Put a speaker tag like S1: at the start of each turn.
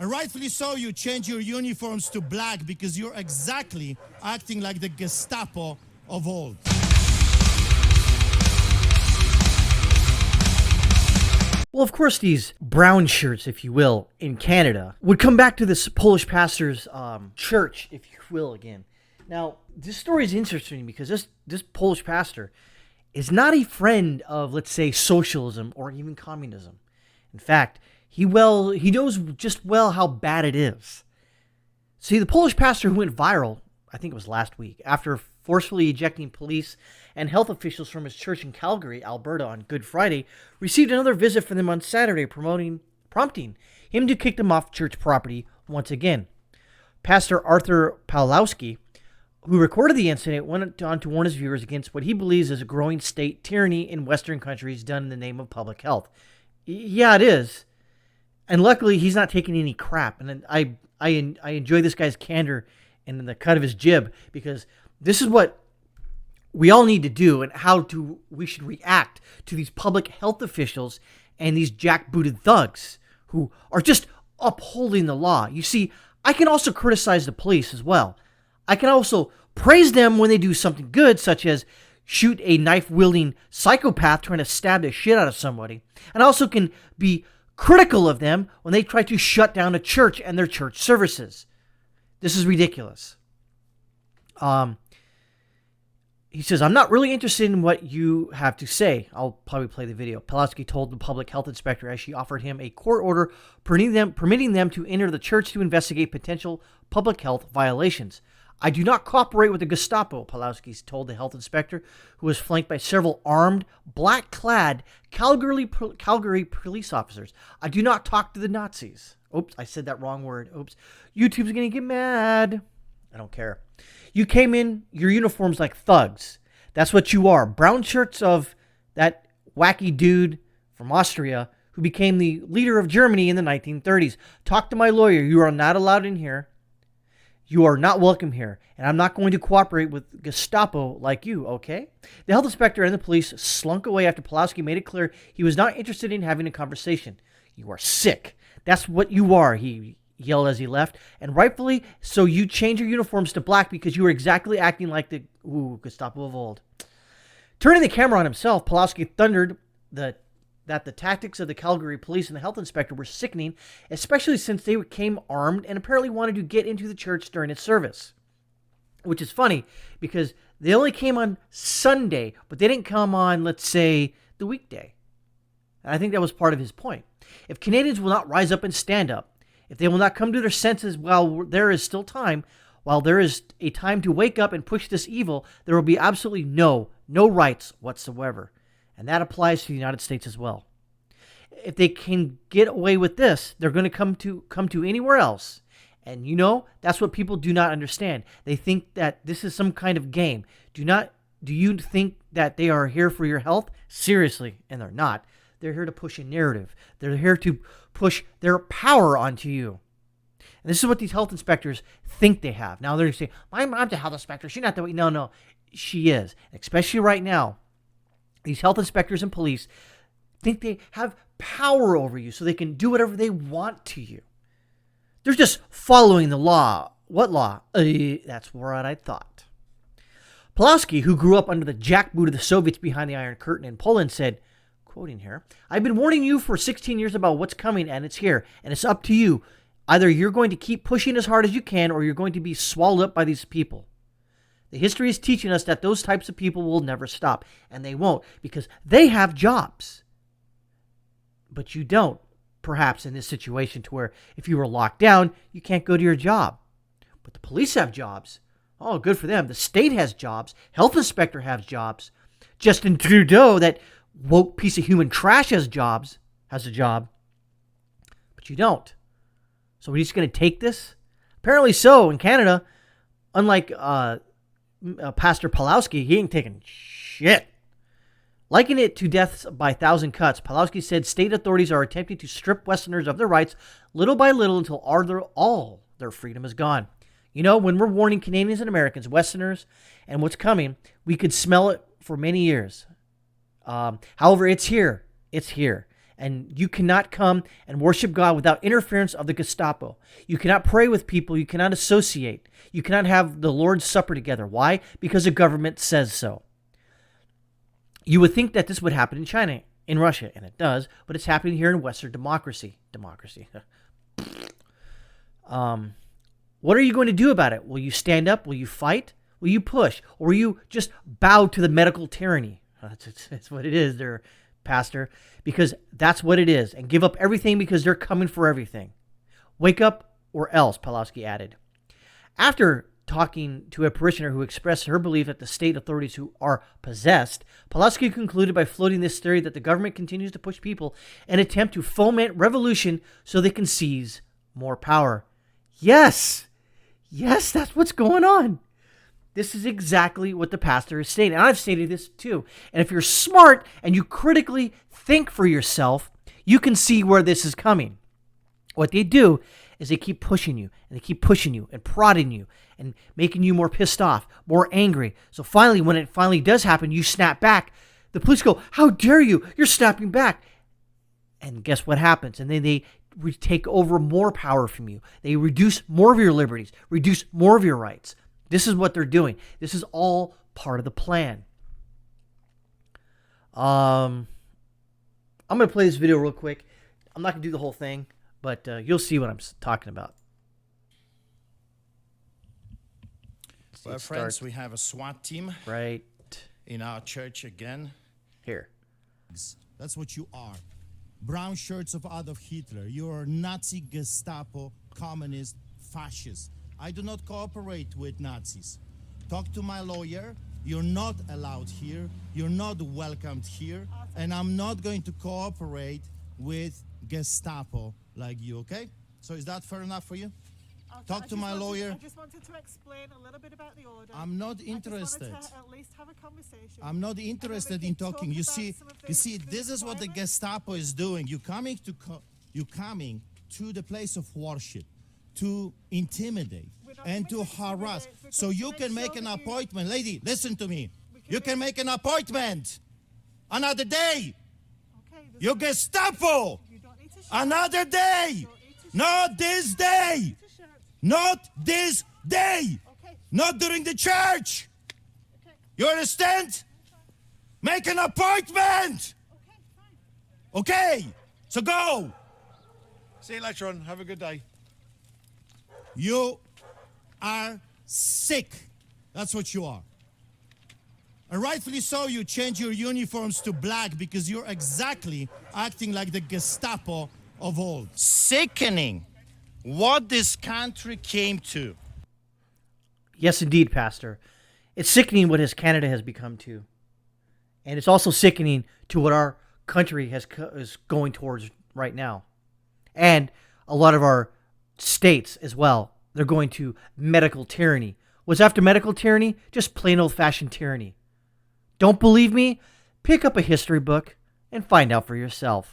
S1: And rightfully so, you change your uniforms to black because you're exactly acting like the Gestapo of old.
S2: Well, of course, these brown shirts, if you will, in Canada would come back to this Polish pastor's church, if you will, again. Now, this story is interesting because this Polish pastor is not a friend of, let's say, socialism or even communism. In fact, he knows just well how bad it is. See, the Polish pastor who went viral, I think it was last week, after forcefully ejecting police and health officials from his church in Calgary, Alberta on Good Friday, received another visit from them on Saturday, prompting him to kick them off church property once again. Pastor Artur Pawlowski, who recorded the incident, went on to warn his viewers against what he believes is a growing state tyranny in Western countries done in the name of public health. Yeah, it is. And luckily, he's not taking any crap. And I enjoy this guy's candor and the cut of his jib, because this is what we all need to do and we should react to these public health officials and these jackbooted thugs who are just upholding the law. You see, I can also criticize the police as well. I can also praise them when they do something good, such as shoot a knife-wielding psychopath trying to stab the shit out of somebody. And I also can be critical of them when they try to shut down a church and their church services. This is ridiculous. He says, I'm not really interested in what you have to say. I'll probably play the video. Pawlowski told the public health inspector as she offered him a court order permitting them to enter the church to investigate potential public health violations. I do not cooperate with the Gestapo, Pawlowski told the health inspector, who was flanked by several armed, black-clad Calgary police officers. I do not talk to the Nazis. Oops, I said that wrong word. Oops. YouTube's going to get mad. I don't care. You came in your uniforms like thugs. That's what you are. Brown shirts of that wacky dude from Austria who became the leader of Germany in the 1930s. Talk to my lawyer. You are not allowed in here. You are not welcome here, and I'm not going to cooperate with Gestapo like you, okay? The health inspector and the police slunk away after Pawlowski made it clear he was not interested in having a conversation. You are sick. That's what you are, he yelled as he left, and rightfully so. You change your uniforms to black because you are exactly acting like the Gestapo of old. Turning the camera on himself, Pawlowski thundered that the tactics of the Calgary police and the health inspector were sickening, especially since they came armed and apparently wanted to get into the church during its service. Which is funny, because they only came on Sunday, but they didn't come on, let's say, the weekday. And I think that was part of his point. If Canadians will not rise up and stand up, if they will not come to their senses while there is still time, while there is a time to wake up and push this evil, there will be absolutely no rights whatsoever. And that applies to the United States as well. If they can get away with this, they're going to come to anywhere else. And that's what people do not understand. They think that this is some kind of game. Do you think that they are here for your health? Seriously, and they're not. They're here to push a narrative. They're here to push their power onto you. And this is what these health inspectors think they have. Now they're going to say, I'm the health inspector. She's not the way. No, she is. Especially right now. These health inspectors and police think they have power over you so they can do whatever they want to you. They're just following the law. What law? That's what I thought. Pawlowski, who grew up under the jackboot of the Soviets behind the Iron Curtain in Poland, said, quoting here, I've been warning you for 16 years about what's coming, and it's here, and it's up to you. Either you're going to keep pushing as hard as you can, or you're going to be swallowed up by these people. The history is teaching us that those types of people will never stop, and they won't, because they have jobs. But you don't, perhaps in this situation, to where if you were locked down, you can't go to your job. But the police have jobs. Oh, good for them. The state has jobs. Health inspector has jobs. Justin Trudeau, that woke piece of human trash, has a job. But you don't. So we're just going to take this? Apparently so. In Canada, unlike Pastor Pawlowski, he ain't taking shit. Liking it to deaths by 1,000 cuts, Pawlowski said state authorities are attempting to strip Westerners of their rights little by little until all their freedom is gone. When we're warning Canadians and Americans, Westerners, and what's coming, we could smell it for many years. However, it's here. It's here. And you cannot come and worship God without interference of the Gestapo. You cannot pray with people. You cannot associate. You cannot have the Lord's Supper together. Why? Because the government says so. You would think that this would happen in China, in Russia, and it does, but it's happening here in Western democracy. What are you going to do about it? Will you stand up? Will you fight? Will you push? Or will you just bow to the medical tyranny? That's what it is there, Pastor, because that's what it is. And give up everything because they're coming for everything. Wake up or else, Pawlowski added. After talking to a parishioner who expressed her belief that the state authorities who are possessed, Pawlowski concluded by floating this theory that the government continues to push people and attempt to foment revolution so they can seize more power. Yes, that's what's going on. This is exactly what the pastor is stating. And I've stated this too. And if you're smart and you critically think for yourself, you can see where this is coming. What they do is they keep pushing you and they keep pushing you and prodding you and making you more pissed off, more angry. So finally, when it finally does happen, you snap back. The police go, "How dare you? You're snapping back." And guess what happens? And then they take over more power from you. They reduce more of your liberties, reduce more of your rights. This is what they're doing. This is all part of the plan. I'm going to play this video real quick. I'm not going to do the whole thing, but you'll see what I'm talking about.
S1: Well, friends, we have a SWAT team
S2: right
S1: in our church again.
S2: Here.
S1: That's what you are. Brown shirts of Adolf Hitler. You're Nazi, Gestapo, communist, fascist. I do not cooperate with Nazis. Talk to my lawyer. You're not allowed here. You're not welcomed here. And I'm not going to cooperate with Gestapo like you, okay? So is that fair enough for you? Talk to my lawyer.
S3: I just wanted to explain a little bit about the order.
S1: I'm not interested.
S3: I just wanted to at least have a conversation.
S1: I'm not interested in talking. You see, this is what the Gestapo is doing. You're coming to the place of worship to intimidate and to harass. So you can make an appointment. Lady, listen to me. You can make an appointment another day. You Gestapo. Another day. Not this day. Not this day. Not during the church. You understand? Make an appointment. Okay. So go.
S4: See you later on. Have a good day.
S1: You are sick. That's what you are. And rightfully so, you change your uniforms to black because you're exactly acting like the Gestapo of old. Sickening what this country came to.
S2: Yes, indeed, Pastor. It's sickening what Canada has become to. And it's also sickening to what our country is going towards right now. And a lot of our states as well. They're going to medical tyranny. What's after medical tyranny? Just plain old-fashioned tyranny. Don't believe me? Pick up a history book and find out for yourself.